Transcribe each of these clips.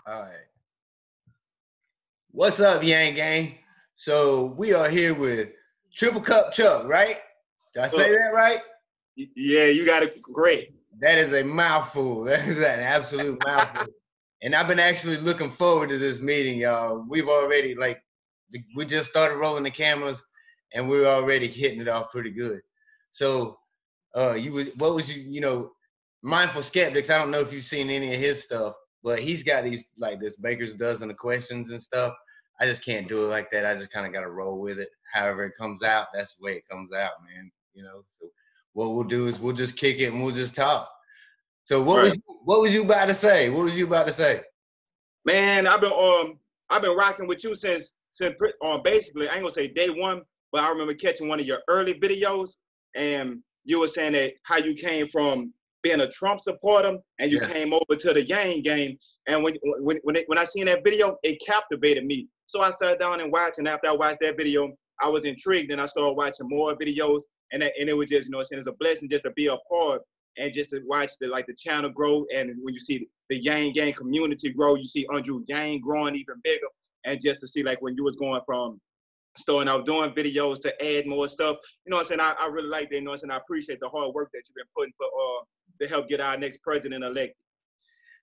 All right. What's up, Yang Gang? So we are here with TripleCup Chuck, right? Did I say Uh, that right? yeah, you got it great. That is a mouthful. That is an absolute mouthful. And I've been actually looking forward to this meeting, y'all. We've already we just started rolling the cameras, and we're already hitting it off pretty good. So, what was mindful skeptics? I don't know if you've seen any of his stuff, but he's got these like this baker's dozen of questions and stuff. I just can't do it like that. I just kind of got to roll with it. However it comes out, that's the way it comes out, man. So what we'll do is we'll just kick it and we'll just talk. So Right, what was you about to say? What was you about to say? man. I've been rocking with you since basically I ain't gonna say day one, but I remember catching one of your early videos, and you were saying that how you came from being a Trump supporter and you Yeah. came over to the Yang game. And when I seen that video, it captivated me. So I sat down and watched, and after I watched that video, I was intrigued, and I started watching more videos, and it was just, saying it's a blessing just to be a part and just to watch the channel grow. And when you see the Yang Gang community grow, you see Andrew Yang growing even bigger, and just to see like when you was going from starting out doing videos to add more stuff, I really like that. I appreciate the hard work that you've been putting for to help get our next president elected.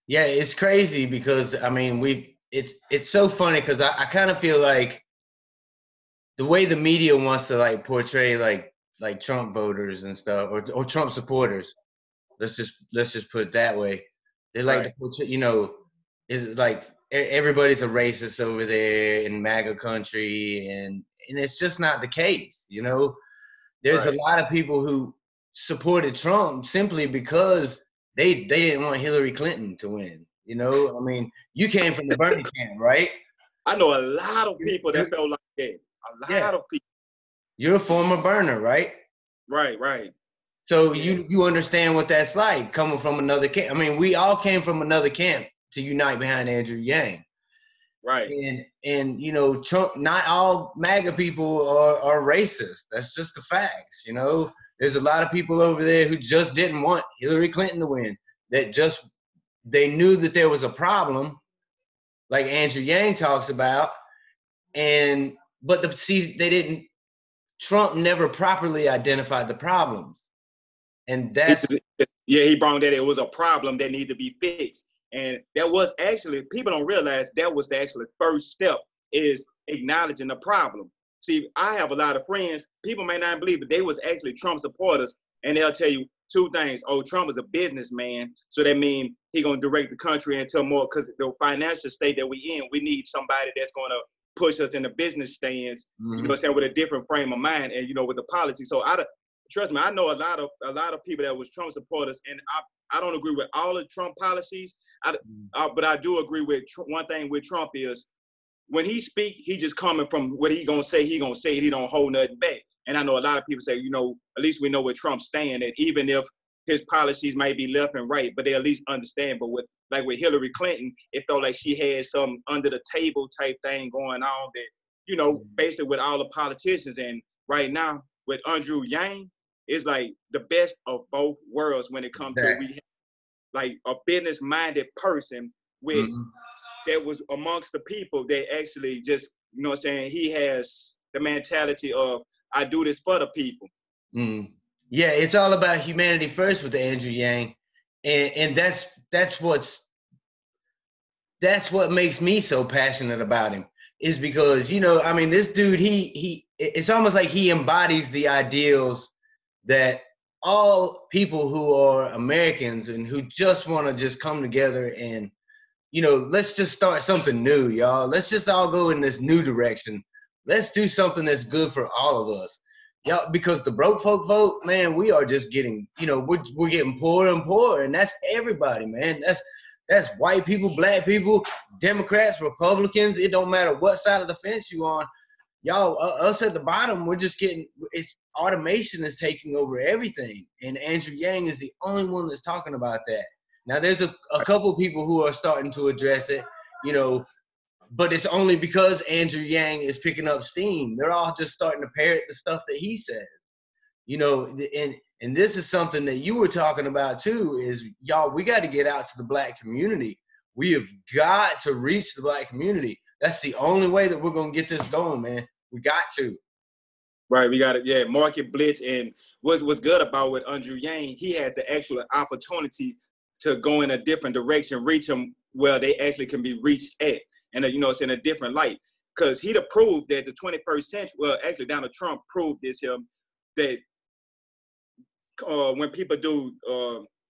Yeah, it's crazy because I mean it's so funny because I kind of feel like the way the media wants to like portray like Trump voters and stuff or Trump supporters. Let's just put it that way. They like to Right. portray, is like everybody's a racist over there in MAGA country, and it's just not the case. There's a Right. lot of people who supported Trump simply because they didn't want Hillary Clinton to win. I mean, you came from the Bernie camp, right? I know a lot of people You're, that felt like that. A yeah, lot of people. you're a former burner, right? Right. Right. So Yeah. you understand what that's like coming from another camp. I mean, we all came from another camp to unite behind Andrew Yang. Right. And Trump, not all MAGA people are racist. That's just the facts. There's a lot of people over there who just didn't want Hillary Clinton to win. They knew that there was a problem, like Andrew Yang talks about, see, they didn't. Trump never properly identified the problem, and He, that's yeah, he brought that it was a problem that needed to be fixed. And that was actually, people don't realize that was the actual first step is acknowledging the problem. See, I have a lot of friends, people may not believe it, they was actually Trump supporters, and they'll tell you two things. Oh, Trump is a businessman, so that means he gonna direct the country into more, because the financial state that we in, we need somebody that's gonna push us in the business stands, with a different frame of mind and with the politics. So trust me, I know a lot of people that was Trump supporters, and I don't agree with all of Trump policies. But I do agree with one thing with Trump is when he speak, he just coming from what he gonna say. He gonna say it. He don't hold nothing back. And I know a lot of people say, at least we know where Trump's staying at, even if his policies might be left and right, but they at least understand. But with Hillary Clinton, it felt like she had some under the table type thing going on that, basically with all the politicians. And right now with Andrew Yang, it's like the best of both worlds when it comes to exactly. we have like a business minded person with Mm-hmm. that was amongst the people that actually just, he has the mentality of I do this for the people. Mm. Yeah, it's all about humanity first with the Andrew Yang, and that's what makes me so passionate about him is because I mean this dude it's almost like he embodies the ideals that all people who are Americans and who just want to just come together and let's just start something new, y'all. Let's just all go in this new direction. Let's do something that's good for all of us. Y'all, because the broke folk vote, man, we are just getting, we're getting poorer and poorer, and that's everybody, man. That's white people, black people, Democrats, Republicans. It don't matter what side of the fence you on. Y'all, us at the bottom, we're just getting. It's automation is taking over everything, and Andrew Yang is the only one that's talking about that. Now, there's a couple of people who are starting to address it, you know, but it's only because Andrew Yang is picking up steam. They're all just starting to parrot the stuff that he says, and this is something that you were talking about too. Is y'all, we got to get out to the black community. We have got to reach the Black community. That's the only way that we're going to get this going, man. We got to. Right, we got it. Yeah, market blitz. And what's good about with Andrew Yang, he had the actual opportunity to go in a different direction, reach them where they actually can be reached at, and you know, it's in a different light. Because he'd have proved that the 21st century, well, actually Donald Trump proved this that when people do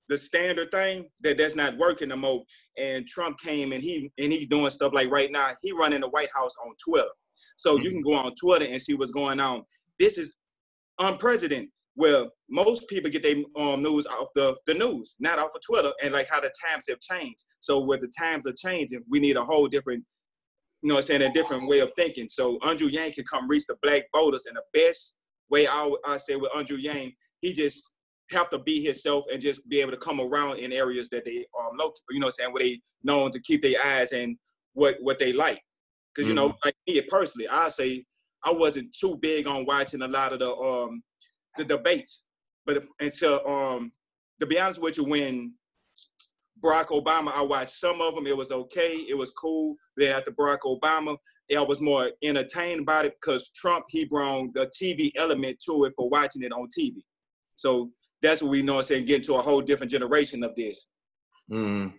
the standard thing, that's not working no more. And Trump came and he's doing stuff like right now, he running the White House on Twitter. So you can go on Twitter and see what's going on. This is unprecedented. Well, most people get their news off the news, not off of Twitter, and like how the times have changed. So where the times are changing, we need a whole different, you know what I'm saying, a different way of thinking. So Andrew Yang can come reach the Black voters, and the best way I say with Andrew Yang, he just have to be himself and just be able to come around in areas that they local, you know what I'm saying, where they known to keep their eyes and what they like. Because, you know, like me personally, I say I wasn't too big on watching a lot of the debates. But until, to be honest with you, when Barack Obama, I watched some of them. It was okay. It was cool. Then after Barack Obama, I was more entertained by it because Trump, he brought the TV element to it for watching it on TV. So that's what we know, saying, get into a whole different generation of this. Yeah,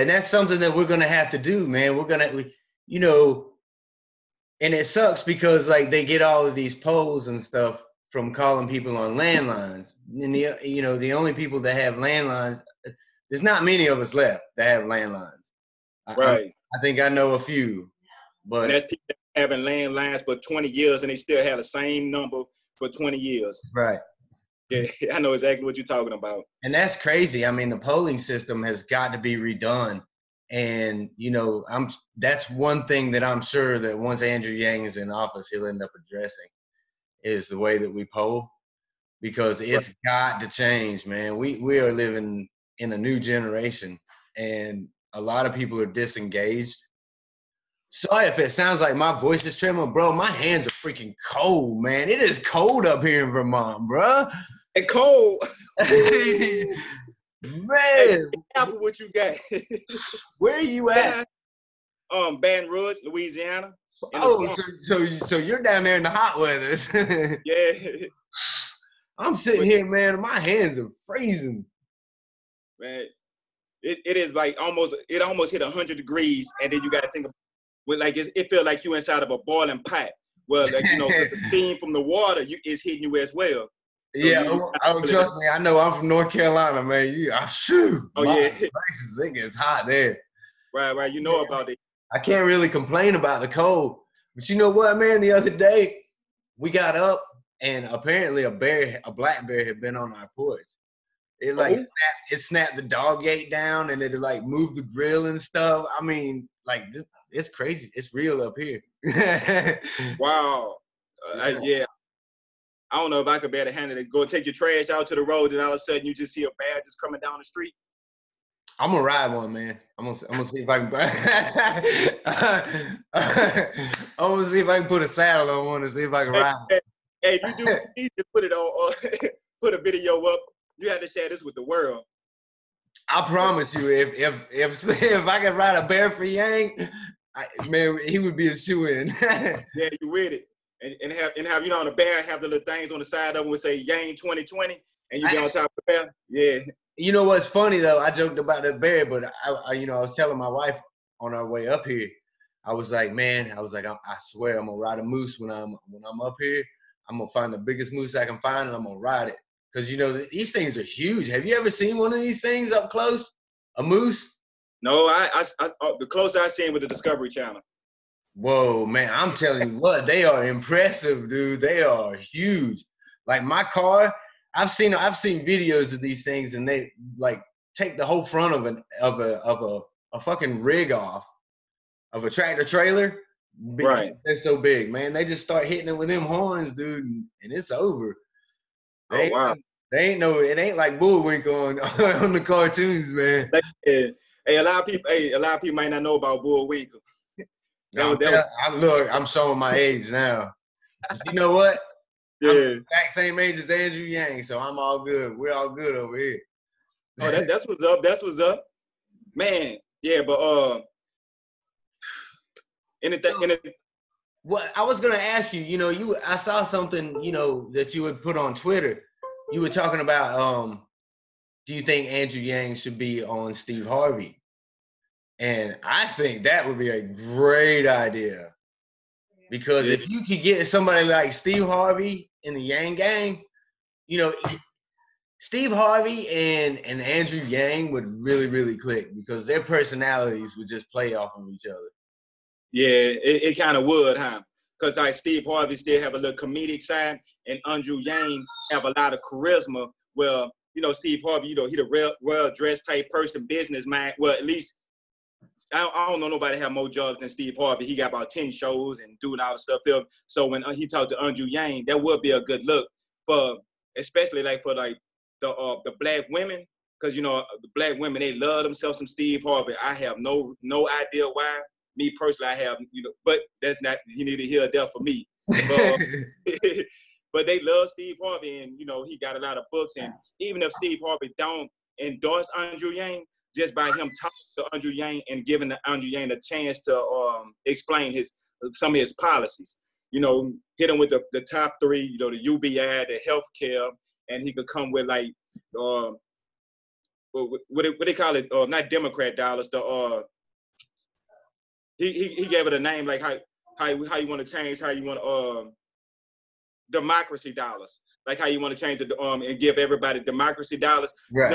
and that's something that we're going to have to do, man. We're going to, you know, and it sucks because like they get all of these polls and stuff from calling people on landlines. And the only people that have landlines, there's not many of us left that have landlines. Right. I think I know a few, but and that's people having landlines for 20 years and they still have the same number for 20 years. Right. Yeah, I know exactly what you're talking about. And that's crazy. I mean, the polling system has got to be redone. And, you know, that's one thing that I'm sure that once Andrew Yang is in office, he'll end up addressing is the way that we poll, because it's got to change, man. We are living in a new generation and a lot of people are disengaged. Sorry if it sounds like my voice is trembling, bro. My hands are freaking cold, man. It is cold up here in Vermont, bro. And cold. Man. Hey, careful what you got. Where are you at? Baton Rouge, Louisiana. Oh, so you're down there in the hot weather. Yeah. I'm sitting here, man. My hands are freezing. Man, it is like almost hit 100 degrees, and then you got to think of like it feels like you inside of a boiling pot. Well, like, you know, the steam from the water is hitting you as well. So yeah, trust me, I know. I'm from North Carolina, man. Yeah, it gets hot there. Right. You know about it. I can't really complain about the cold, but you know what, man? The other day we got up and apparently a black bear had been on our porch. It snapped the dog gate down, and it like moved the grill and stuff. I mean, like it's crazy. It's real up here. Wow. Yeah. I don't know if I could bear to handle it. Go and take your trash out to the road, and all of a sudden you just see a bear just coming down the street. I'm gonna ride one, man. I'm gonna see if I can. I'm gonna see if I can put a saddle on one and see if I can ride. Hey, if you do, please just put it on. Put a video up. You have to share this with the world. I promise you, if I could ride a bear for Yang, man, he would be a shoo-in. Yeah, you with it. And have you know, on the bear, have the little things on the side of them would say Yang 2020, and you be on top of the bear. Yeah. You know what's funny though? I joked about the bear, but I was telling my wife on our way up here, I was like, I swear I'm gonna ride a moose when I'm up here. I'm gonna find the biggest moose I can find, and I'm gonna ride it. Because you know these things are huge. Have you ever seen one of these things up close? A moose? No, I the closest I seen with the Discovery Channel. Whoa, man! I'm telling you what, they are impressive, dude. They are huge. Like my car, I've seen videos of these things, and they like take the whole front of a fucking rig off of a tractor trailer. Right. They're so big, man. They just start hitting it with them horns, dude, and it's over. Oh wow. It ain't like Bullwinkle on the cartoons, man. Hey, a lot of people might not know about Bullwinkle. Look, I'm showing my age now. You know what? Yeah. I'm the exact same age as Andrew Yang, so I'm all good. We're all good over here. Oh, that's what's up. That's what's up. Man, Yeah, but anything. What I was gonna ask you, I saw something, that you would put on Twitter. You were talking about, do you think Andrew Yang should be on Steve Harvey? And I think that would be a great idea. Because Yeah. if you could get somebody like Steve Harvey in the Yang gang, Steve Harvey and Andrew Yang would really, really click because their personalities would just play off of each other. Yeah, it kind of would, huh? Because like Steve Harvey still have a little comedic side, and Andrew Yang have a lot of charisma. Well, Steve Harvey, he the well-dressed type person, businessman. Well, at least I don't know nobody have more jobs than Steve Harvey. He got about 10 shows and doing all the stuff there. So when he talked to Andrew Yang, that would be a good look for, especially for the black women, because the black women, they love themselves some Steve Harvey. I have no idea why. Me personally, I have, but that's not, he neither here or there for me. But, but they love Steve Harvey, and he got a lot of books. And even if Steve Harvey don't endorse Andrew Yang, just by him talking to Andrew Yang and giving Andrew Yang a chance to explain some of his policies, hit him with the top three, the UBI, the healthcare, and he could come with what they call it, not Democrat dollars, he gave it a name, like how you want to change, how you want democracy dollars, like how you want to change it and give everybody democracy dollars. Right.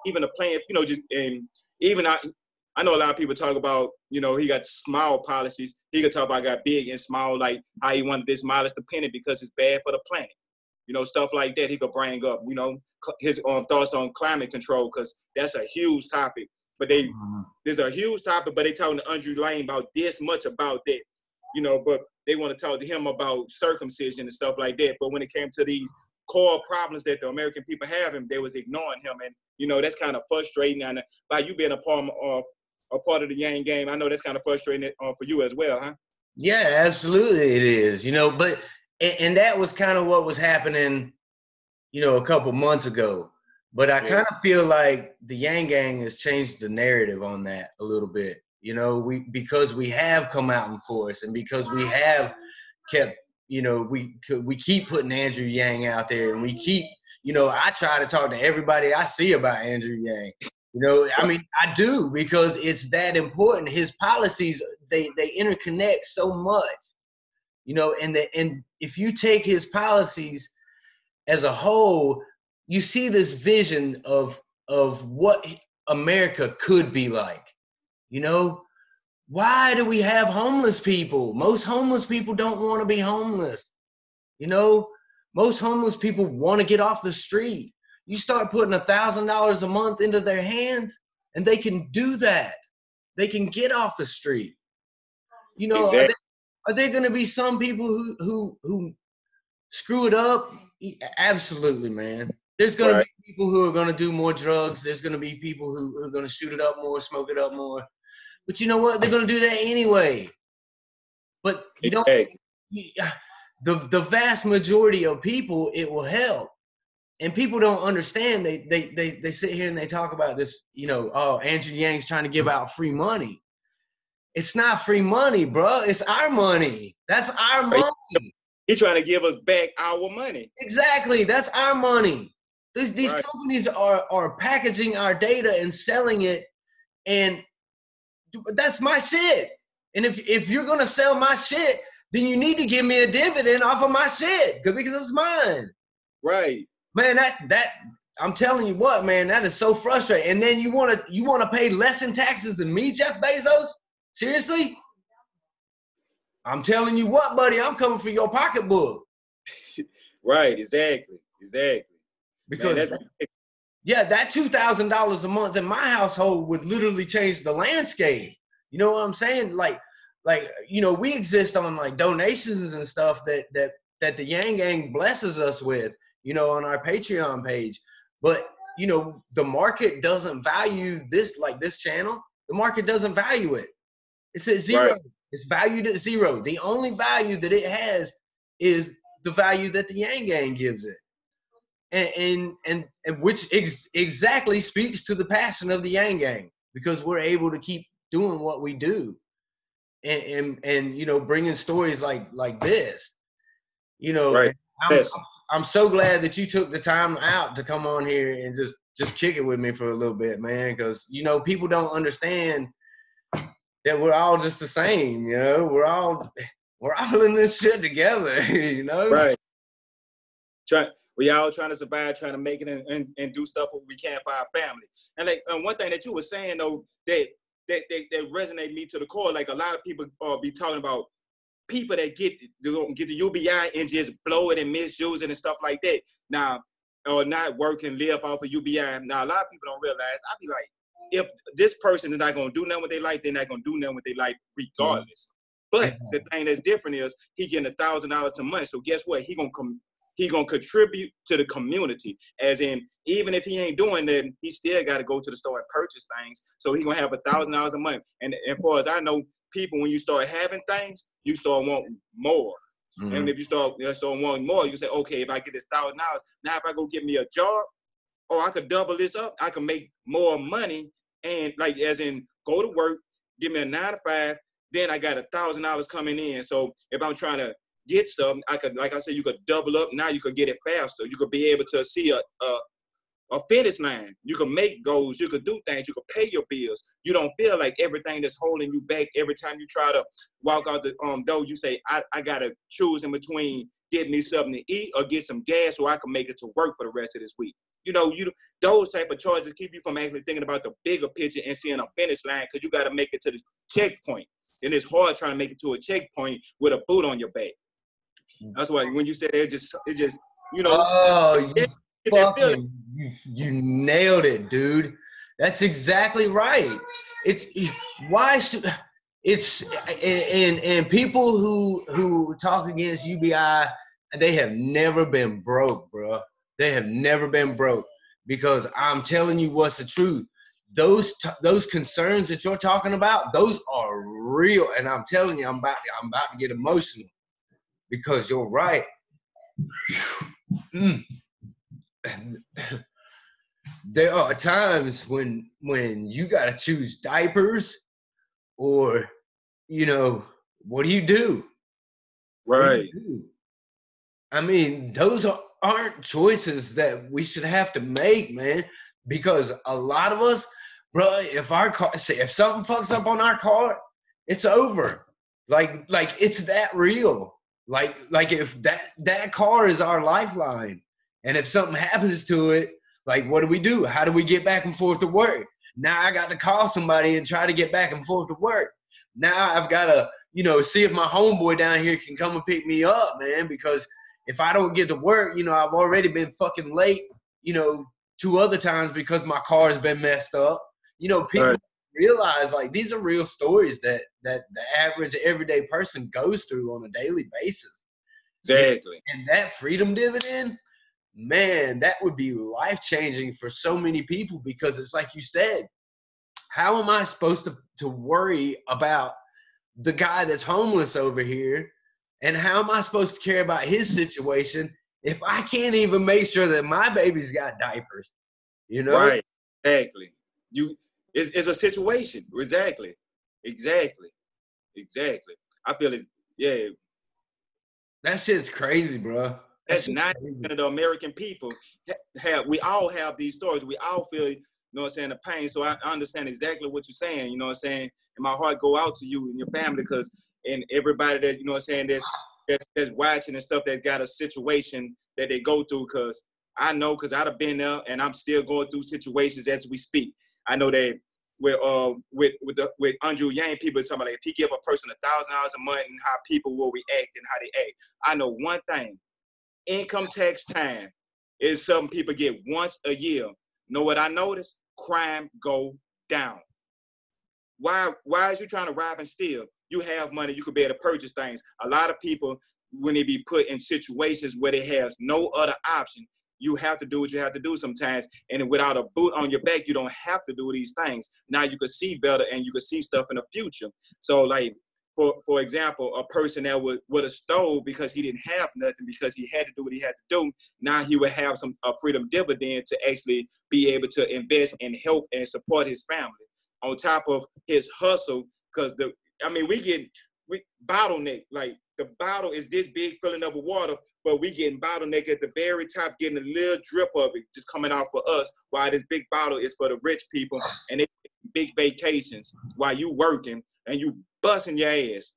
Even a plan, just and even I know a lot of people talk about, he got small policies. He could talk about got big and small, like how he wanted this mileage dependent because it's bad for the planet. Stuff like that he could bring up. His thoughts on climate control, because that's a huge topic. But there's a huge topic, but they talking to Andrew Yang about this much about that, but they want to talk to him about circumcision and stuff like that. But when it came to these core problems that the American people having, they was ignoring him. And, that's kind of frustrating. And by you being a part of the Yang game, I know that's kind of frustrating for you as well, huh? Yeah, absolutely it is, but, and that was kind of what was happening, a couple months ago. But I kind of feel like the Yang gang has changed the narrative on that a little bit, because we have come out in force, and because we have kept, we keep putting Andrew Yang out there, and we keep, I try to talk to everybody I see about Andrew Yang. I do, because it's that important. His policies, they interconnect so much, and if you take his policies as a whole, you see this vision of what America could be like. Why do we have homeless people? Most homeless people don't want to be homeless. Most homeless people want to get off the street. You start putting $1,000 a month into their hands, and they can do that. They can get off the street. Exactly. Are there going to be some people who screw it up? Absolutely, man. There's going to be people who are going to do more drugs. There's going to be people who are going to shoot it up more, smoke it up more. But you know what? They're going to do that anyway. But you don't. The vast majority of people, it will help. And people don't understand. They sit here and they talk about this, oh, Andrew Yang's trying to give out free money. It's not free money, bro. It's our money. That's our money. He's trying to give us back our money. Exactly. That's our money. These companies are packaging our data and selling it, and that's my shit. And if you're gonna sell my shit, then you need to give me a dividend off of my shit, because it's mine. Right. Man, that I'm telling you what, man, that is so frustrating. And then you wanna pay less in taxes than me, Jeff Bezos? Seriously? I'm telling you what, buddy, I'm coming for your pocketbook. Right, exactly. Because man, that $2,000 a month in my household would literally change the landscape. You know what I'm saying? Like we exist on like donations and stuff that the Yang Gang blesses us with, on our Patreon page. But the market doesn't value this, like this channel. The market doesn't value it. It's at zero. Right. It's valued at zero. The only value that it has is the value that the Yang Gang gives it. And which exactly speaks to the passion of the Yang Gang. because we're able to keep doing what we do, and you know, bringing stories like this, you know. Right. And I'm Yes. I'm so glad that you took the time out to come on here and just kick it with me for a little bit, man, because you know, people don't understand that we're all just the same, you know. We're all in this shit together, you know. Right. We all trying to survive, trying to make it, and do stuff what we can for our family. And like, and one thing that you were saying though, that resonate me to the core. Like, a lot of people be talking about people that get the UBI and just blow it and misuse it and stuff like that. Now, or not work and live off of UBI. Now, a lot of people don't realize. I be like, if this person is not gonna do nothing with their life, they're not gonna do nothing with their life regardless. But the thing that's different is he getting $1,000 a month. So guess what? He gonna contribute to the community. As in, even if he ain't doing that, he still got to go to the store and purchase things. So he gonna have $1,000 a month. And as far as I know, people, when you start having things, you start wanting more. Mm-hmm. And if you start wanting more, you say, okay, if I get this $1,000, now if I go get me a job, or I could double this up, I can make more money. And like, as in, go to work, give me a 9 to 5, then I got $1,000 coming in. So if I'm trying to get something, I could, like I said, you could double up. Now you could get it faster. You could be able to see a finish line. You can make goals. You could do things. You could pay your bills. You don't feel like everything that's holding you back every time you try to walk out the door. You say, I got to choose in between getting me something to eat or get some gas so I can make it to work for the rest of this week. You know, those type of choices keep you from actually thinking about the bigger picture and seeing a finish line, because you got to make it to the checkpoint. And it's hard trying to make it to a checkpoint with a boot on your back. That's why when you said it just you know. Oh, you nailed it, dude. That's exactly right. It's why should it's and people who talk against UBI, they have never been broke, bro. They have never been broke, because I'm telling you what's the truth. Those concerns that you're talking about, those are real, and I'm telling you, I'm about to get emotional, because you're right. There are times when you gotta choose diapers, or, you know, what do you do? Right. I mean, those aren't choices that we should have to make, man, because a lot of us, bro, if something fucks up on our car, it's over. Like it's that real. Like if that car is our lifeline, and if something happens to it, like, what do? How do we get back and forth to work? Now I got to call somebody and try to get back and forth to work. Now I've got to, you know, see if my homeboy down here can come and pick me up, man, because if I don't get to work, you know, I've already been fucking late, you know, 2 other times because my car has been messed up. You know, people realize, like, these are real stories that the average everyday person goes through on a daily basis. Exactly. And that freedom dividend, man, that would be life-changing for so many people, because it's like you said, how am I supposed to worry about the guy that's homeless over here? And how am I supposed to care about his situation if I can't even make sure that my baby's got diapers? You know? Right. Exactly. It's a situation. Exactly. I feel it's, yeah. That shit's crazy, bro. That's 90% of the American people we all have these stories. We all feel, you know what I'm saying, the pain. So I understand exactly what you're saying, you know what I'm saying? And my heart go out to you and your family, because, and everybody that, you know what I'm saying, that's watching and stuff, that got a situation that they go through, because I know, because I've been there and I'm still going through situations as we speak. I know that with Andrew Yang, people are talking about, like, if he give a person $1,000 a month and how people will react and how they act. I know one thing. Income tax time is something people get once a year. Know what I noticed? Crime go down. Why is you trying to rob and steal? You have money, you could be able to purchase things. A lot of people, when they be put in situations where they have no other option, you have to do what you have to do sometimes. And without a boot on your back, you don't have to do these things. Now you can see better and you can see stuff in the future. So, like, for example, a person that would have stole because he didn't have nothing, because he had to do what he had to do, now he would have a freedom dividend to actually be able to invest and help and support his family. on top of his hustle, because we bottleneck, like the bottle is this big filling up with water, but we getting bottleneck at the very top, getting a little drip of it just coming out for us, while this big bottle is for the rich people, and they big vacations while you working and you busting your ass.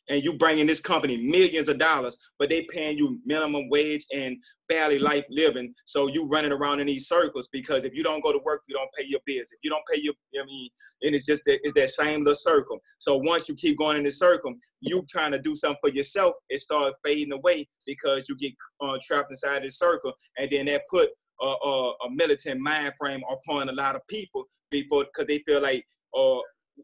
And you bringing this company millions of dollars, but they paying you minimum wage and barely life living. So you running around in these circles, because if you don't go to work, you don't pay your bills. If you don't pay your, and it's just it's that same little circle. So once you keep going in this circle, you trying to do something for yourself, it starts fading away because you get trapped inside this circle, and then that put a militant mind frame upon a lot of people because they feel like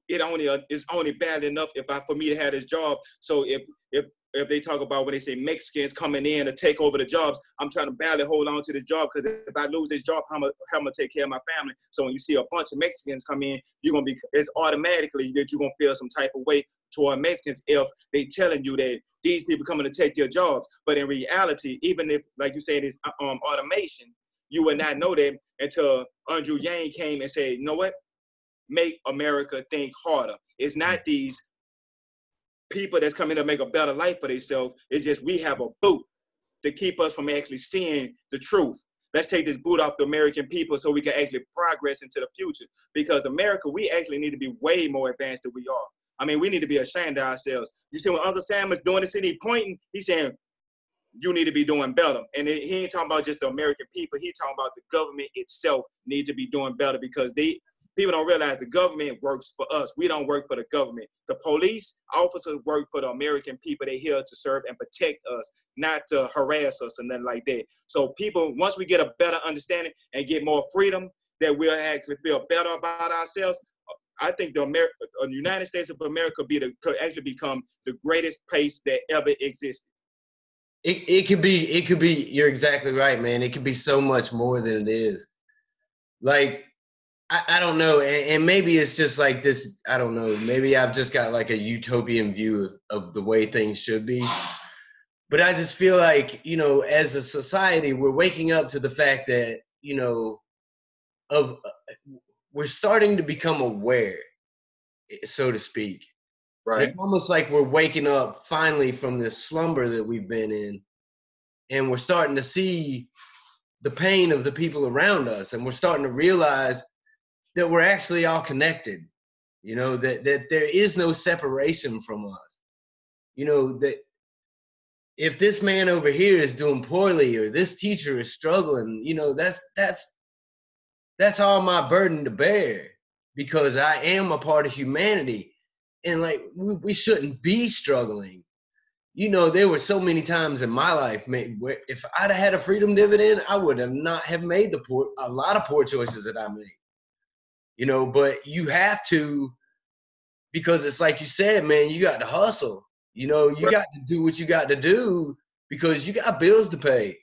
it's only bad enough for me to have this job. So if they talk about when they say Mexicans coming in to take over the jobs, I'm trying to barely hold on to the job, because if I lose this job, how am I gonna take care of my family? So when you see a bunch of Mexicans come in, it's automatically that you're gonna feel some type of way toward Mexicans if they telling you that these people coming to take your jobs. But in reality, even if, like you said, it's automation, you would not know that until Andrew Yang came and said, you know what? Make America think harder. It's not these people that's coming to make a better life for themselves. It's just we have a boot to keep us from actually seeing the truth. Let's take this boot off the American people so we can actually progress into the future. Because America, we actually need to be way more advanced than we are. I mean, we need to be ashamed of ourselves. You see, when Uncle Sam is doing this, and he pointing, he's saying, you need to be doing better. And he ain't talking about just the American people. He's talking about the government itself needs to be doing better, because people don't realize the government works for us. We don't work for the government. The police officers work for the American people. They're here to serve and protect us, not to harass us and nothing like that. So people, once we get a better understanding and get more freedom, that we'll actually feel better about ourselves. I think the United States of America could actually become the greatest place that ever existed. It could be, you're exactly right, man. It could be so much more than it is. Like, I don't know, and maybe it's just like this, I don't know, maybe I've just got like a utopian view of the way things should be. But I just feel like, as a society, we're waking up to the fact that, we're starting to become aware, so to speak. Right. It's almost like we're waking up finally from this slumber that we've been in, and we're starting to see the pain of the people around us, and we're starting to realize that we're actually all connected, that there is no separation from us. That if this man over here is doing poorly or this teacher is struggling, that's all my burden to bear, because I am a part of humanity. And like, we shouldn't be struggling. There were so many times in my life, where if I'd have had a freedom dividend, I would have not have made a lot of poor choices that I made. But you have to, because it's like you said, man, you got to hustle. You got to do what you got to do, because you got bills to pay.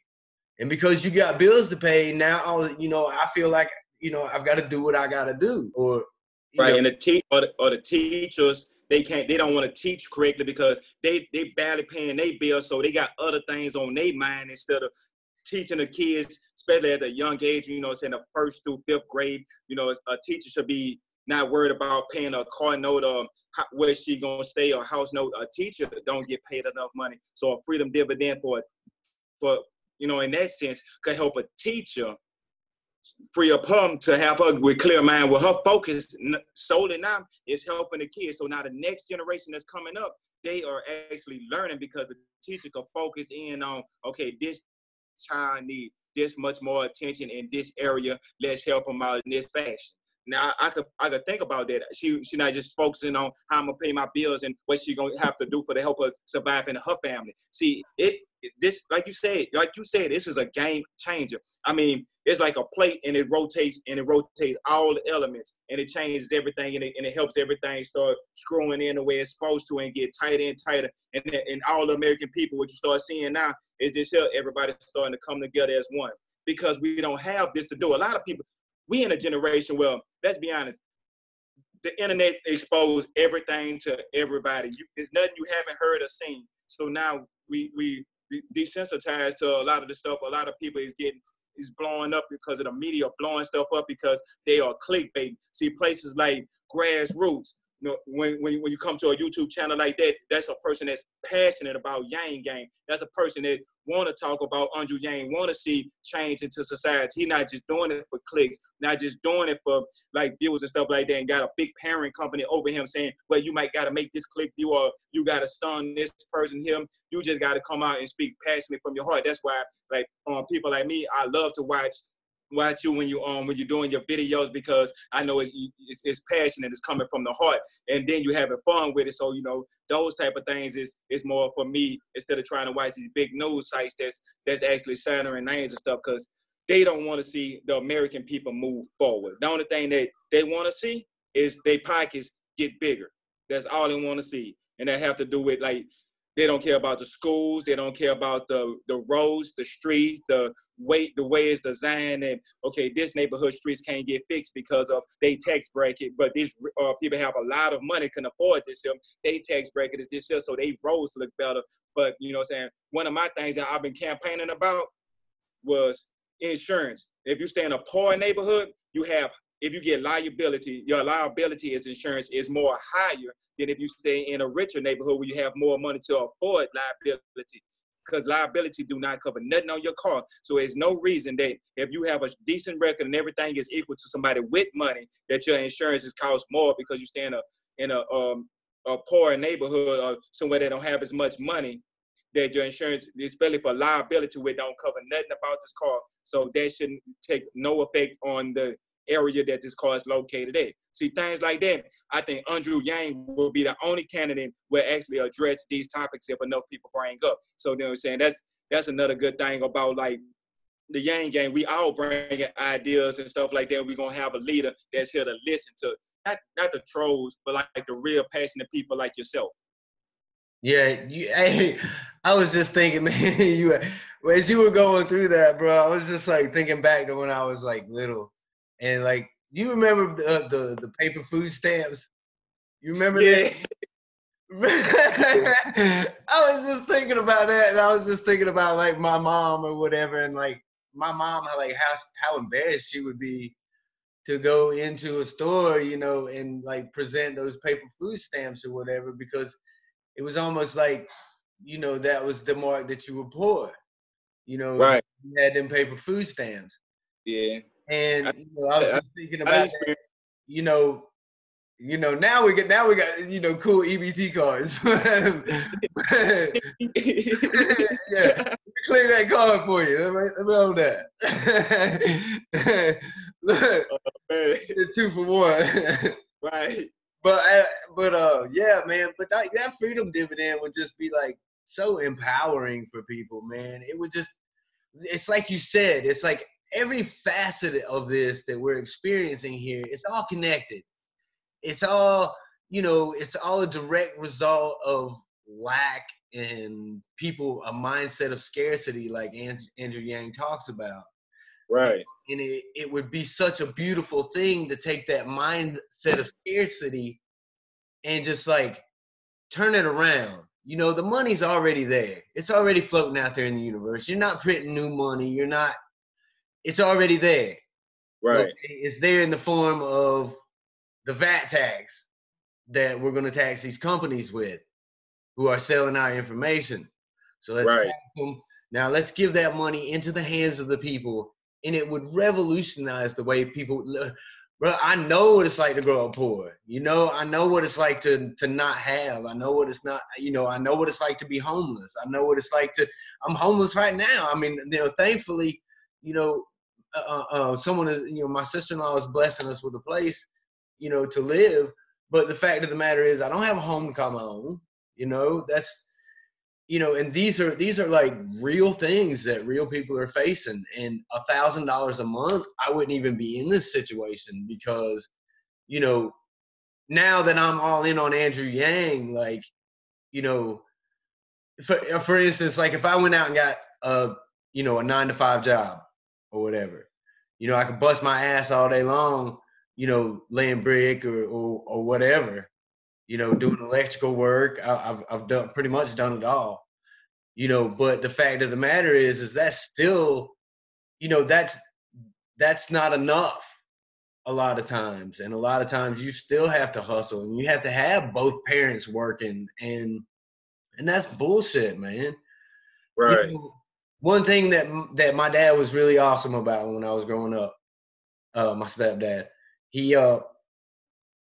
And because you got bills to pay, now, I feel like, I've got to do what I got to do. Right, and the teachers, they don't want to teach correctly because they barely paying their bills, so they got other things on their mind instead of teaching the kids, especially at a young age, it's in the 1st through 5th grade. A teacher should be not worried about paying a car note or where she gonna stay or house note. A teacher don't get paid enough money, so a freedom dividend for in that sense could help a teacher free up her to have her with clear mind. With her focus solely now is helping the kids. So now the next generation that's coming up, they are actually learning because the teacher can focus in on, okay, this child needs this much more attention in this area. Let's help them out in this fashion. Now I could think about that. She not just focusing on how I'm gonna pay my bills and what she gonna have to do to help her survive in her family. See, this like you said, this is a game changer. I mean, it's like a plate and it rotates all the elements and it changes everything and it helps everything start screwing in the way it's supposed to and get tighter and tighter. And all the American people, what you start seeing now is this here, everybody's starting to come together as one because we don't have this to do. A lot of people, we in a generation, well, let's be honest, the internet exposed everything to everybody. There's nothing you haven't heard or seen. So now we desensitized to a lot of the stuff. A lot of people is getting is blowing up because of the media blowing stuff up because they are clickbait. See, places like Grassroots, you know, when you come to a YouTube channel like that, that's a person that's passionate about Yang Gang. That's a person that want to talk about Andrew Yang, want to see change into society. He's not just doing it for clicks, not just doing it for like views and stuff like that, and got a big parent company over him saying, well, you might got to make this click view or you got to stun this person, him. You just got to come out and speak passionately from your heart. That's why, like, people like me, I love to watch you when you're doing your videos, because I know it's passionate, it's coming from the heart, and then you having fun with it. So, you know, those type of things is more for me, instead of trying to watch these big news sites that's actually centering names and stuff, because they don't want to see the American people move forward. The only thing that they want to see is their pockets get bigger. That's all they want to see, and that have to do with, like, they don't care about the schools, they don't care about the roads, the streets, the way it's designed, and okay, this neighborhood streets can't get fixed because of they tax bracket, but these people have a lot of money, can afford this. They tax bracket is this, so they roads look better. But you know what I'm saying, one of my things that I've been campaigning about was insurance. If you stay in a poor neighborhood, if you get liability, your liability as insurance is more higher than if you stay in a richer neighborhood where you have more money to afford liability. Because liability do not cover nothing on your car. So there's no reason that if you have a decent record and everything is equal to somebody with money, that your insurance is cost more because you stay in a poor neighborhood or somewhere that don't have as much money, that your insurance, especially for liability, which don't cover nothing about this car. So that shouldn't take no effect on the area that this car is located at. See, things like that, I think Andrew Yang will be the only candidate will actually address these topics if enough people bring up. So, you know what I'm saying? That's another good thing about, like, the Yang Gang. We all bring ideas and stuff like that. We're going to have a leader that's here to listen to, not the trolls, but like the real passionate people like yourself. Yeah, hey, I was just thinking, man, as you were going through that, bro, I was just like thinking back to when I was like little, and like, do you remember the paper food stamps? You remember that? I was just thinking about that, and I was just thinking about like my mom or whatever, and like my mom, like how embarrassed she would be to go into a store, you know, and like present those paper food stamps or whatever, because it was almost like, you know, that was the mark that you were poor. You know, Right. you had them paper food stamps. Yeah. And you know, I was just thinking about that, you know, now we got, you know, cool EBT cards. Yeah, clear that card for you. Let me hold that. Look, 2 for 1. Right. But yeah, man. But that freedom dividend would just be like so empowering for people, man. It would just, it's like you said, it's like every facet of this that we're experiencing here, it's all connected. It's all, you know, it's all a direct result of lack and people, a mindset of scarcity, like Andrew Yang talks about. Right. And it would be such a beautiful thing to take that mindset of scarcity and just like turn it around. You know, the money's already there. It's already floating out there in the universe. You're not printing new money. It's already there. Right. Okay? It's there in the form of the VAT tax that we're going to tax these companies with who are selling our information. So let's tax them. Now let's give that money into the hands of the people, and it would revolutionize the way people live. Bro, I know what it's like to grow up poor. You know, I know what it's like to not have. I know what it's not, you know, I know what it's like to be homeless. I know what it's like I'm homeless right now. I mean, you know, thankfully, you know, someone is, you know, my sister-in-law is blessing us with a place, you know, to live. But the fact of the matter is I don't have a home to call my own. You know, that's, you know, and these are like real things that real people are facing. And $1,000 a month, I wouldn't even be in this situation because, you know, now that I'm all in on Andrew Yang, like, you know, for instance, like if I went out and got you know, a 9-to-5 job or whatever, you know, I could bust my ass all day long, you know, laying brick or whatever, you know, doing electrical work. I've done pretty much done it all, you know, but the fact of the matter is that's still, you know, that's not enough a lot of times. And a lot of times you still have to hustle and you have to have both parents working, and that's bullshit, man. You Right. know, one thing that my dad was really awesome about when I was growing up, my stepdad, he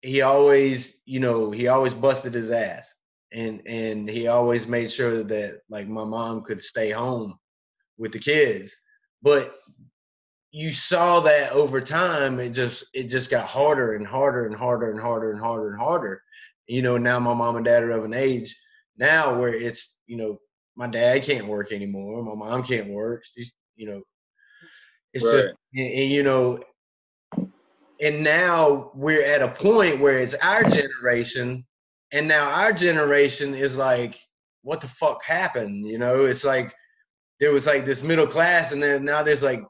he always, you know, he always busted his ass, and he always made sure that like my mom could stay home with the kids. But you saw that over time, it just got harder and harder and harder and harder and harder and harder. You know, now my mom and dad are of an age now where it's, you know, my dad can't work anymore, my mom can't work. She's, you know, it's just, Right. and you know, and now we're at a point where it's our generation, and now our generation is like, what the fuck happened? You know, it's like there was like this middle class, and then now there's like,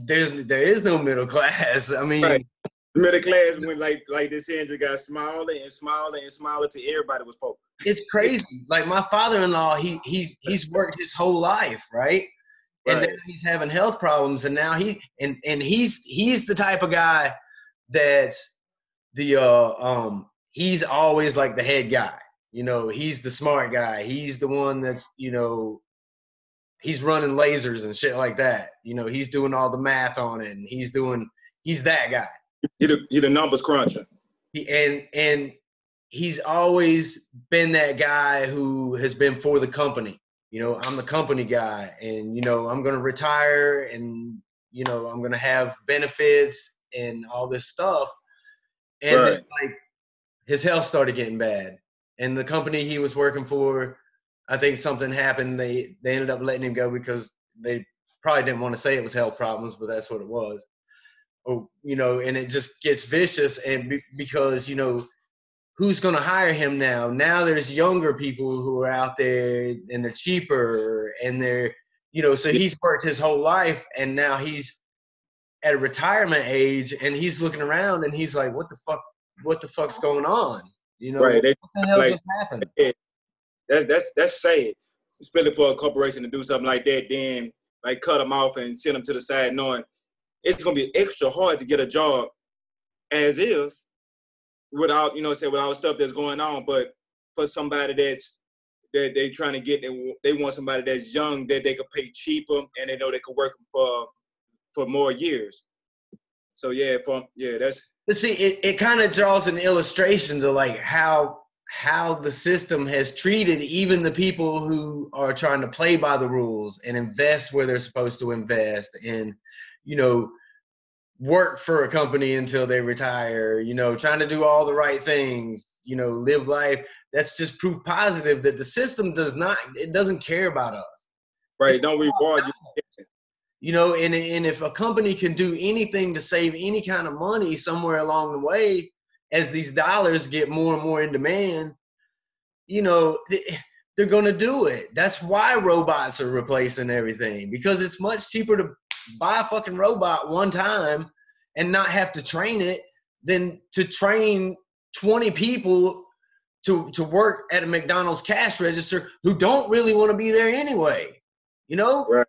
there is no middle class. I Right. mean, Middle class went like this end just got smaller and smaller and smaller till everybody was poor. it's crazy. Like my father-in-law, he's worked his whole life, right? And now Right. he's having health problems, and now he's the type of guy that's the he's always like the head guy. You know, he's the smart guy. He's the one that's, you know, he's running lasers and shit like that. You know, he's doing all the math on it, and he's that guy. You the numbers cruncher. And he's always been that guy who has been for the company. You know, I'm the company guy, and you know, I'm going to retire, and you know, I'm going to have benefits and all this stuff. And then Right. like his health started getting bad, and the company he was working for, I think something happened. They ended up letting him go because they probably didn't want to say it was health problems, but that's what it was. Or, you know, and it just gets vicious, and because, you know, who's going to hire him now? Now there's younger people who are out there, and they're cheaper, and they're, you know, so Yeah. he's worked his whole life, and now he's at a retirement age, and he's looking around, and he's like, what the fuck's going on? You know, Right. what They the hell like just happened? that's sad. Especially for a corporation to do something like that, then like cut them off and send them to the side, knowing it's gonna be extra hard to get a job as is without, you know, say with all the stuff that's going on. But for somebody that they trying to get, they want somebody that's young that they could pay cheaper and they know they could work for more years. So that's But see, it kind of draws an illustration to like how the system has treated even the people who are trying to play by the rules and invest where they're supposed to invest, and, you know, work for a company until they retire, you know, trying to do all the right things, you know, live life. That's just proof positive that the system doesn't care about us. It's right. Don't reward you. You know, and if a company can do anything to save any kind of money somewhere along the way, as these dollars get more and more in demand, you know, they're going to do it. That's why robots are replacing everything, because it's much cheaper to buy a fucking robot one time and not have to train it than to train 20 people to work at a McDonald's cash register who don't really want to be there anyway, you know? Right.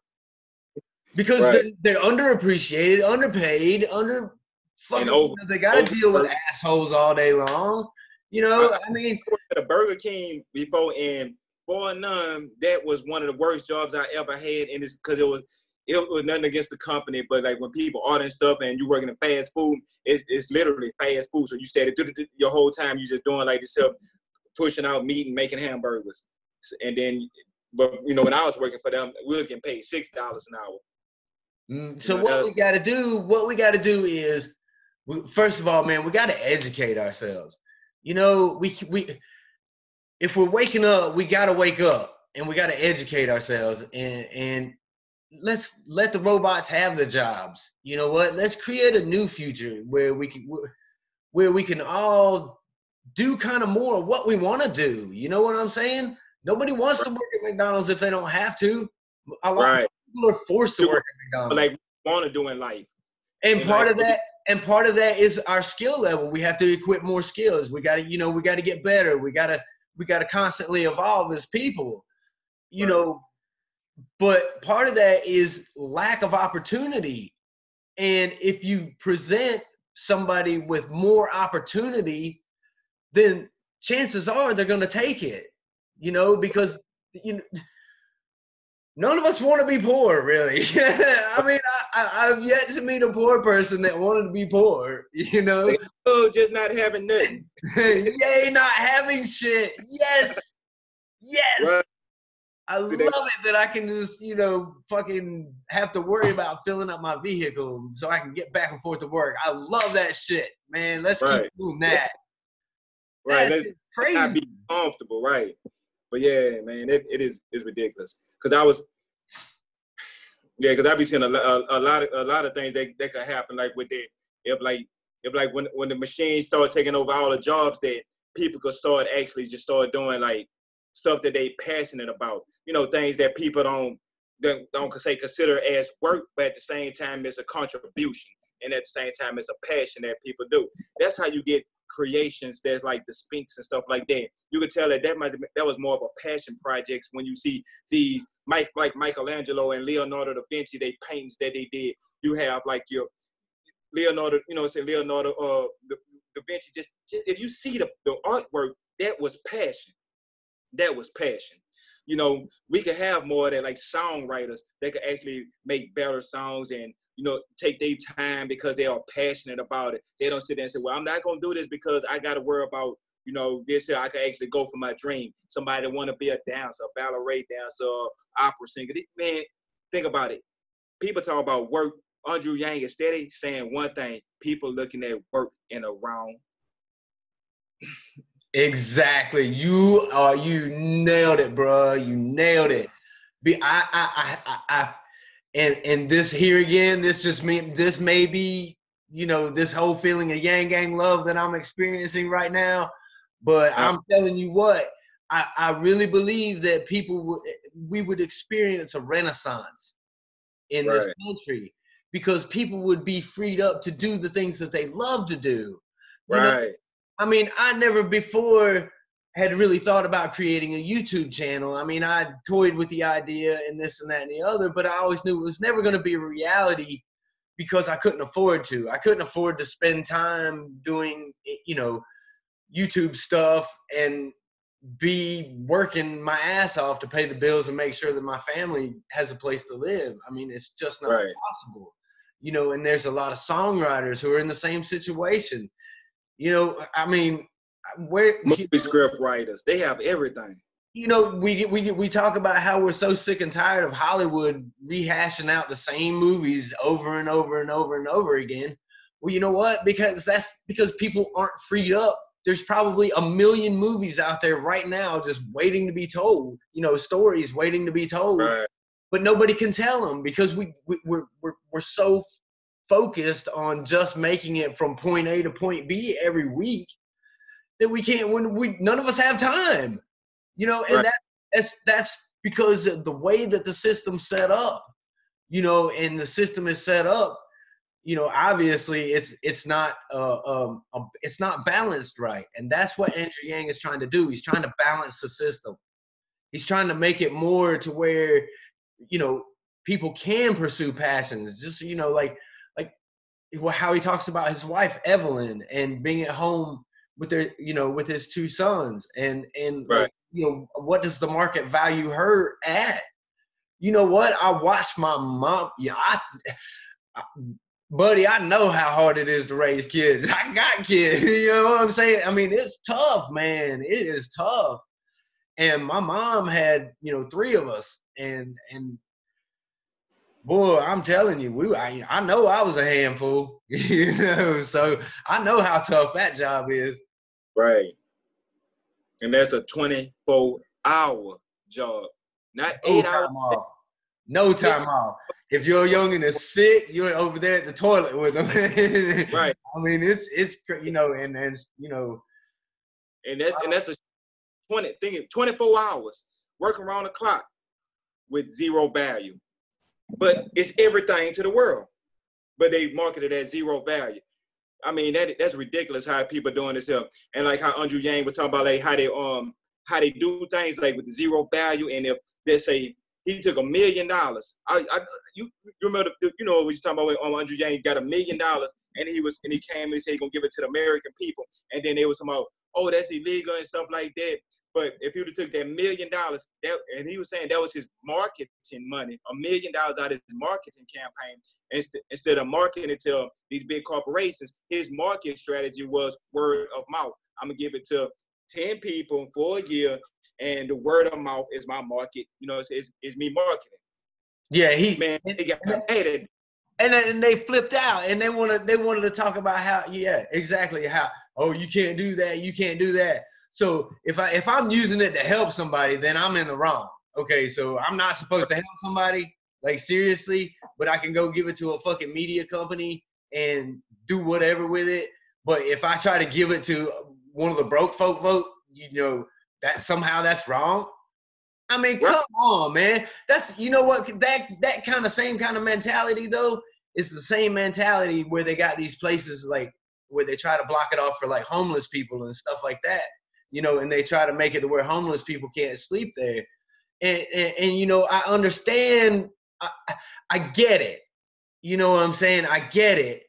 Because Right. they're underappreciated, underpaid, under And fucking, you know, they got to deal with overworked. assholes all day long. You I know, I mean, worked at a Burger King before, and for none, that was one of the worst jobs I ever had. And it's because it was nothing against the company, but like when people ordering stuff and you working in fast food, it's literally fast food. So you stay your whole time, you just doing like yourself, pushing out meat and making hamburgers. And then, but you know, when I was working for them, we was getting paid $6 an hour. You so know, what we got to do is, first of all, man, we got to educate ourselves. You know, we if we're waking up, we got to wake up, and we got to educate ourselves, and let's let the robots have the jobs. You know what? Let's create a new future where we can all do kind of more of what we want to do. You know what I'm saying? Nobody wants to work at McDonald's if they don't have to. A lot of right. people are forced to Do work at McDonald's. like want to do in life. And And like, part of that is our skill level. We have to equip more skills. We got to, you know, we got to get better. We got to constantly evolve as people. You right. know, But part of that is lack of opportunity. And if you present somebody with more opportunity, then chances are they're going to take it, because you know, none of us want to be poor, really. I mean, I've yet to meet a poor person that wanted to be poor, Like, oh, just not having nothing. Yay, not having shit. Yes. Yes. Right. I love it that I can just, fucking have to worry about filling up my vehicle so I can get back and forth to work. I love that shit, man. Let's keep doing that. Right. That's Let's crazy. not be comfortable, right? But yeah, man, it's ridiculous. Because I be seeing a lot of things that could happen, like with that. If when the machines start taking over all the jobs, that people could start actually just start doing like stuff that they passionate about. Things that people don't consider as work, but at the same time it's a contribution, and at the same time it's a passion that people do. That's how you get creations that's like the Sphinx and stuff like that. You could tell that was more of a passion projects when you see these like Michelangelo and Leonardo da Vinci, they paintings that they did. You have like your Leonardo, da Vinci. Just if you see the artwork, that was passion. That was passion. We could have more of that, like songwriters that could actually make better songs and take their time because they are passionate about it. They don't sit there and say, well, I'm not gonna do this because I gotta worry about this here. I could actually go for my dream. Somebody that want to be a dancer, a ballet dancer, opera singer. Man, think about it. People talk about work. Andrew Yang is steady saying one thing. People looking at work in a wrong. Exactly. You nailed it, bro. You nailed it. And this here again, this may be, this whole feeling of Yang Gang love that I'm experiencing right now. But I'm telling you what, I really believe that we would experience a renaissance in this country because people would be freed up to do the things that they love to do. I mean, I never before had really thought about creating a YouTube channel. I mean, I toyed with the idea and this and that and the other, but I always knew it was never going to be a reality because I couldn't afford to. I couldn't afford to spend time doing, YouTube stuff and be working my ass off to pay the bills and make sure that my family has a place to live. I mean, it's just not possible, and there's a lot of songwriters who are in the same situation. I mean, movie script writers, they have everything. We talk about how we're so sick and tired of Hollywood rehashing out the same movies over and over and over and over again. Well, you know what? Because people aren't freed up. There's probably a million movies out there right now just waiting to be told. Stories waiting to be told, but nobody can tell them because we're so focused on just making it from point A to point B every week that we can't. None of us have time. And that's because of the way that the system's set up. And the system is set up. Obviously it's not balanced right, and that's what Andrew Yang is trying to do. He's trying to balance the system. He's trying to make it more to where people can pursue passions. Just like how he talks about his wife Evelyn and being at home with with his two sons and what does the market value her at? You know what? I watched my mom. Buddy, I know how hard it is to raise kids. I got kids. You know what I'm saying? I mean, it's tough, man. It is tough. And my mom had, 3 of us. And boy, I'm telling you, I know I was a handful. So I know how tough that job is. Right. And that's a 24-hour job, not 8 hours. No time off. If your youngin is sick, you're over there at the toilet with them. Right. I mean, it's and that's a 24 hours working around the clock with zero value, but it's everything to the world. But they market it as zero value. I mean, that's ridiculous how people are doing this here. And like how Andrew Yang was talking about, like how they do things like with zero value, and if they say He took $1 million. You remember you know what we was talking about when Andrew Yang got $1 million, and he came and he said he gonna give it to the American people, and then they was talking about, oh, that's illegal and stuff like that. But if he would have took that $1 million, and he was saying that was his marketing money, $1 million out of his marketing campaign, instead of marketing it to these big corporations, his market strategy was word of mouth. I'm gonna give it to 10 people for a year, and the word of mouth is my market. You know, it's me marketing. Yeah, he got mad at it. And then they flipped out, and they wanted to talk about how, yeah, exactly, how, oh, you can't do that, you can't do that. So if I'm using it to help somebody, then I'm in the wrong. Okay, so I'm not supposed to help somebody, like, seriously, but I can go give it to a fucking media company and do whatever with it. But if I try to give it to one of the broke folk vote, you know, that somehow that's wrong. I mean, come on, man. That's, you know what, that kind of same kind of mentality, though, is the same mentality where they got these places, like, where they try to block it off for, like, homeless people and stuff like that, you know, and they try to make it to where homeless people can't sleep there. And you know, I understand, I get it. You know what I'm saying? I get it.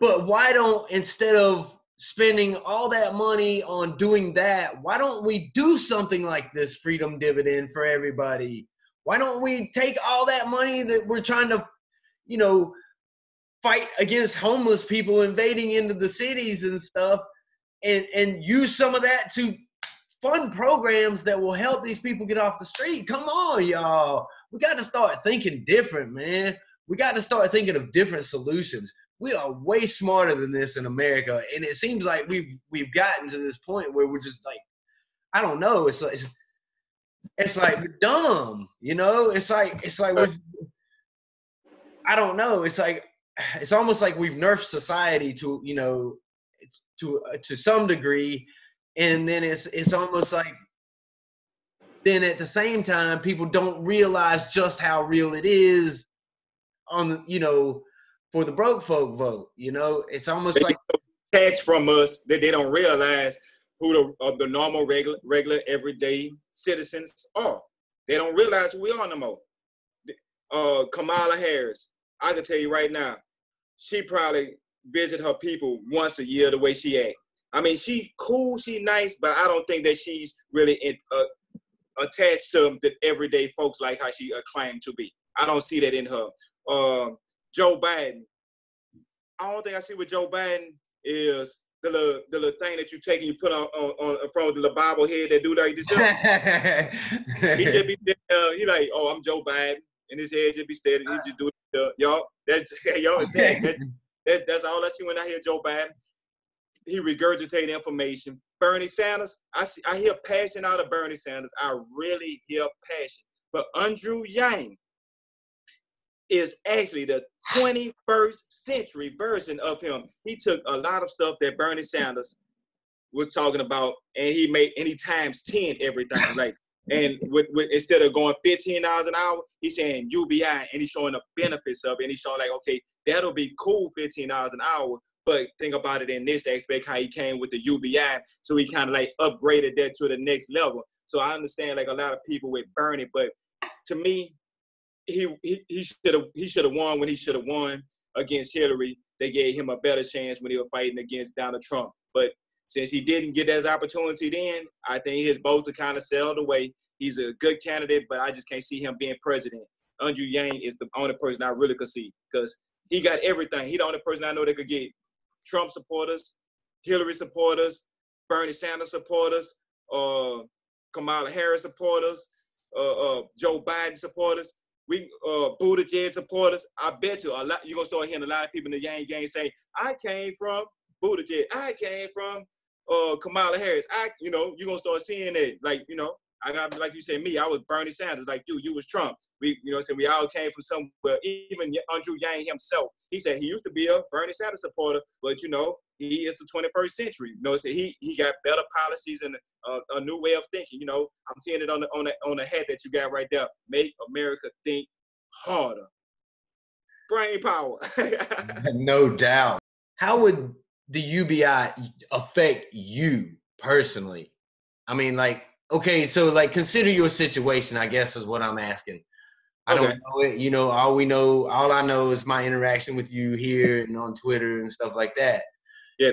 But why don't, instead of spending all that money on doing that, why don't we do something like this freedom dividend for everybody? Why don't we take all that money that we're trying to, you know, fight against homeless people invading into the cities and stuff, and use some of that to fund programs that will help these people get off the street? Come on, y'all. We got to start thinking different, man. We got to start thinking of different solutions. We are way smarter than this in America, and it seems like we've gotten to this point where we're just like, I don't know. It's like we're dumb, you know. It's like we're, I don't know. It's almost like we've nerfed society to, you know, to some degree, and then it's almost like, then at the same time, people don't realize just how real it is on the, you know, for the broke folk vote. You know, it's almost like tax from us that they don't realize who the normal, regular, everyday citizens are. They don't realize who we are no more. Kamala Harris, I can tell you right now, she probably visit her people once a year the way she act. I mean, she cool, she nice, but I don't think that she's really attached to the everyday folks like how she claimed to be. I don't see that in her. Joe Biden, I don't think I see what Joe Biden is the little thing that you take and you put on in front of the little Bible head that do like this. He just be he like, oh, I'm Joe Biden, and his head just be steady. He just do it. Y'all, that's just y'all saying that's all I see when I hear Joe Biden. He regurgitate information. Bernie Sanders, I hear passion out of Bernie Sanders. I really hear passion. But Andrew Yang is actually the 21st century version of him. He took a lot of stuff that Bernie Sanders was talking about, and he times 10 everything. Like, and with instead of going $15 an hour, he's saying UBI, and he's showing the benefits of it. And he's showing like, okay, that'll be cool, $15 an hour. But think about it in this aspect, how he came with the UBI, so he kind of like upgraded that to the next level. So I understand like a lot of people with Bernie, but to me, he should have won when he should have won against Hillary. They gave him a better chance when he was fighting against Donald Trump. But since he didn't get that opportunity then, I think his vote kind of sailed away. He's a good candidate, but I just can't see him being president. Andrew Yang is the only person I really could see because he got everything. He's the only person I know that could get Trump supporters, Hillary supporters, Bernie Sanders supporters, Kamala Harris supporters, Joe Biden supporters, Buttigieg supporters. I bet you you're gonna start hearing a lot of people in the Yang gang say, "I came from Buttigieg, I came from Kamala Harris." You're gonna start seeing that. Like, I got, like you said, me, I was Bernie Sanders. Like you was Trump. We all came from somewhere. Even Andrew Yang himself, he said he used to be a Bernie Sanders supporter, but he is the 21st century. So he got better policies and a new way of thinking. I'm seeing it on the hat that you got right there. Make America think harder. Brain power. No doubt. How would the UBI affect you personally? I mean, like, okay, so like consider your situation, I guess is what I'm asking. I don't Okay. know it, all I know is my interaction with you here and on Twitter and stuff like that. Yeah,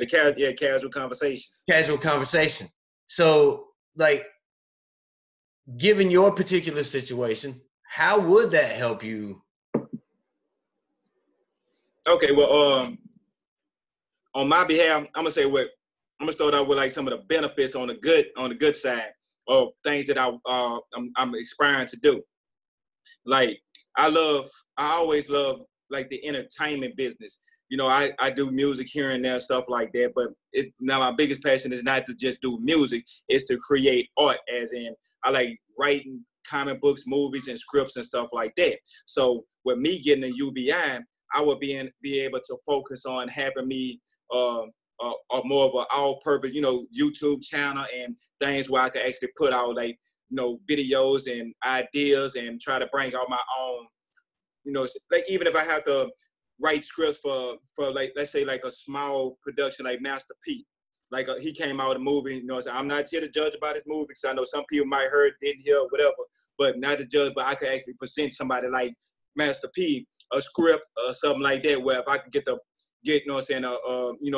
casual conversations. Casual conversation. So like given your particular situation, how would that help you? Okay, well, on my behalf, I'm gonna start out with like some of the benefits on the good side of things that I'm aspiring to do. Like I always love like the entertainment business. You know, I do music here and there, stuff like that. But now my biggest passion is not to just do music; it's to create art. As in, I like writing comic books, movies, and scripts and stuff like that. So with me getting a UBI, I would be able to focus on having me more of an all-purpose, YouTube channel and things where I could actually put out like videos and ideas and try to bring out my own, like even if I have to write scripts for like, let's say like a small production like Master P. Like he came out with a movie, so I'm not here to judge about his movie because I know some people might heard, didn't hear, whatever, but not to judge, but I could actually present somebody like Master P a script or something like that where if I could get, a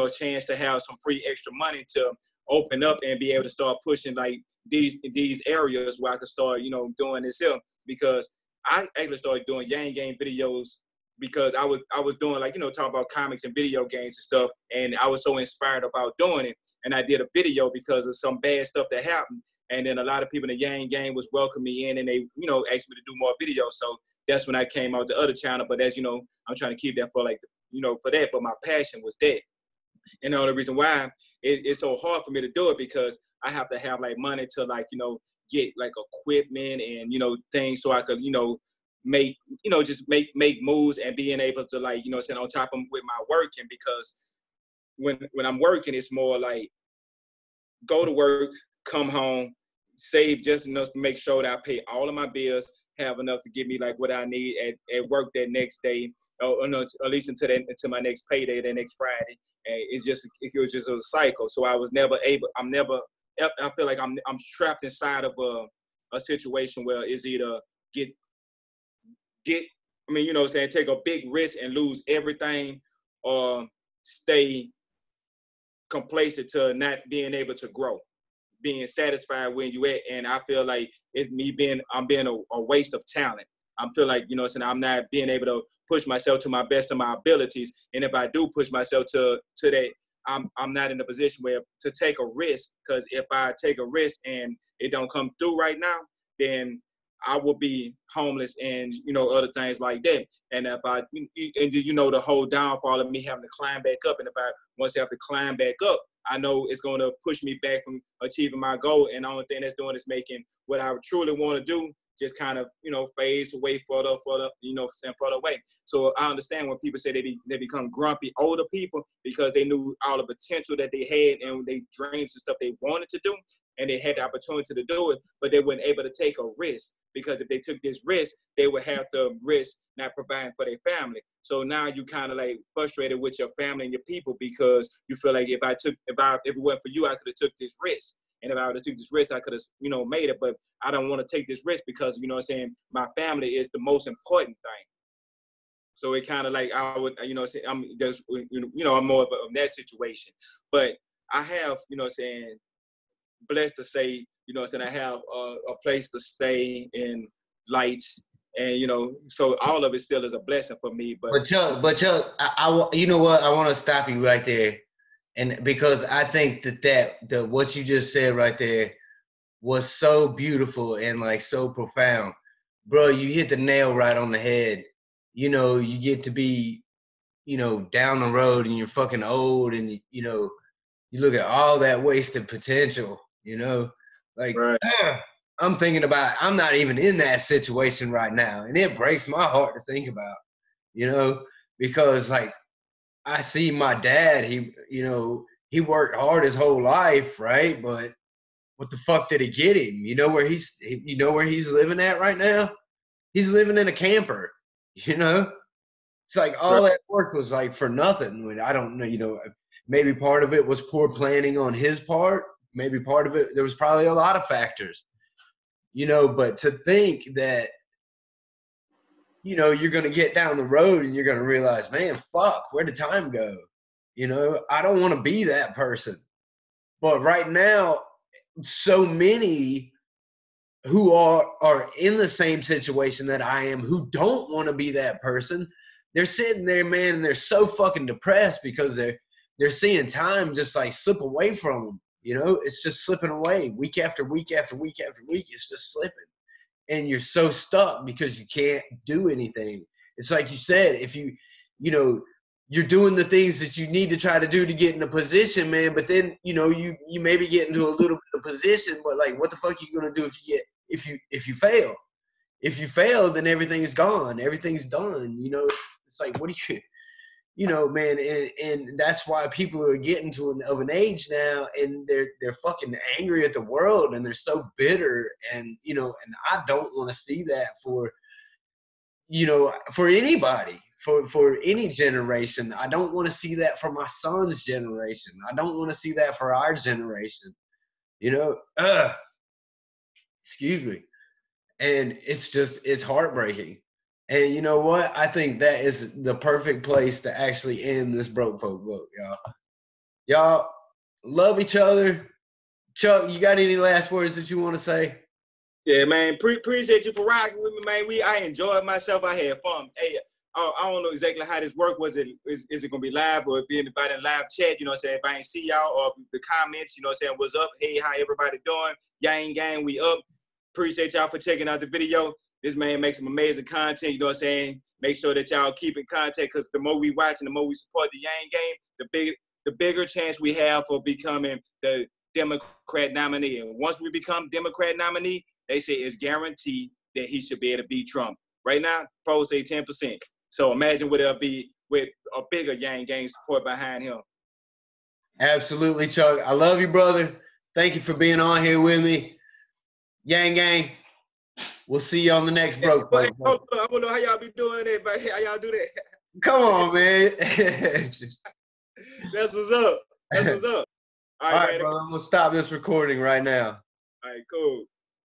chance to have some free extra money to open up and be able to start pushing like these areas where I could start, doing this here because I actually started doing Yang Game videos because I was doing like, talking about comics and video games and stuff. And I was so inspired about doing it. And I did a video because of some bad stuff that happened. And then a lot of people in the Yang Game was welcoming me in and they, asked me to do more videos. So that's when I came out the other channel. But as you know, I'm trying to keep that for like, for that. But my passion was that. And the only reason why it's so hard for me to do it because I have to have like money to like, get like equipment and, things so I could, make, just make moves and being able to like, sit on top of with my working because when I'm working, it's more like go to work, come home, save just enough to make sure that I pay all of my bills, have enough to give me like what I need at work that next day, or no, at least until my next payday, that next Friday. And it was just a cycle. So I was never able. I feel like I'm trapped inside of a situation where it's either get. I mean, take a big risk and lose everything, or stay complacent to not being able to grow, being satisfied when you at. And I feel like I'm being a waste of talent. I feel like, I'm not being able to push myself to my best of my abilities. And if I do push myself to that, I'm not in a position where to take a risk, because if I take a risk and it don't come through right now, then I will be homeless and, other things like that. And if the whole downfall of me having to climb back up. And if I once I have to climb back up, I know it's going to push me back from achieving my goal. And the only thing that's doing is making what I truly want to do just kind of, fades away further, and further away. So I understand when people say they become grumpy older people because they knew all the potential that they had and they dreams and stuff they wanted to do, and they had the opportunity to do it, but they weren't able to take a risk, because if they took this risk, they would have to risk not providing for their family. So now you kind of like frustrated with your family and your people because you feel like if it went for you, I could have took this risk. And if I would have took this risk, I could have, made it. But I don't want to take this risk because, my family is the most important thing. So it kind of like I would, say I'm just, I'm more of that situation. But I have, blessed to say, I have a place to stay in lights, and so all of it still is a blessing for me. But Chuck, you know what? I want to stop you right there, and because I think that what you just said right there was so beautiful and like so profound, bro. You hit the nail right on the head. You get to be, down the road and you're fucking old, and you look at all that wasted potential. Like right, I'm thinking about. I'm not even in that situation right now, and it breaks my heart to think about. Because like I see my dad. He worked hard his whole life, right? But what the fuck did it get him? You know where he's living at right now? He's living in a camper. It's like all right, that work was like for nothing. I don't know, maybe part of it was poor planning on his part, maybe part of it, there was probably a lot of factors, but to think that, you're going to get down the road and you're going to realize, man, fuck, where did time go? I don't want to be that person. But right now, so many who are in the same situation that I am, who don't want to be that person, they're sitting there, man, and they're so fucking depressed because they're seeing time just like slip away from them. It's just slipping away week after week after week after week. It's just slipping. And you're so stuck because you can't do anything. It's like you said, if you're doing the things that you need to try to do to get in a position, man, but then, you maybe get into a little bit of position, but like, what the fuck are you going to do if you fail? If you fail, then everything's gone. Everything's done. It's like, what do you, man, and that's why people are getting to an age now, and they're fucking angry at the world, and they're so bitter, and and I don't want to see that for anybody, for any generation. I don't want to see that for my son's generation. I don't want to see that for our generation. Excuse me. And it's heartbreaking. And you know what? I think that is the perfect place to actually end this Broke Folk book, y'all. Y'all love each other. Chuck, you got any last words that you want to say? Yeah, man. Appreciate you for rocking with me, man. I enjoyed myself. I had fun. Hey, I don't know exactly how this work. Is it gonna be live or be anybody in live chat? If I ain't see y'all or the comments, what's up? Hey, how everybody doing? Yang gang, we up. Appreciate y'all for checking out the video. This man makes some amazing content, Make sure that y'all keep in contact, because the more we watch and the more we support the Yang game, the bigger chance we have for becoming the Democrat nominee. And once we become Democrat nominee, they say it's guaranteed that he should be able to beat Trump. Right now, polls say 10%. So imagine what it'll be with a bigger Yang gang support behind him. Absolutely, Chuck. I love you, brother. Thank you for being on here with me. Yang gang, we'll see you on the next Broke Folk. I don't know how y'all be doing it, but how y'all do that? Come on, man. That's what's up. All right, bro. I'm going to stop this recording right now. All right, cool.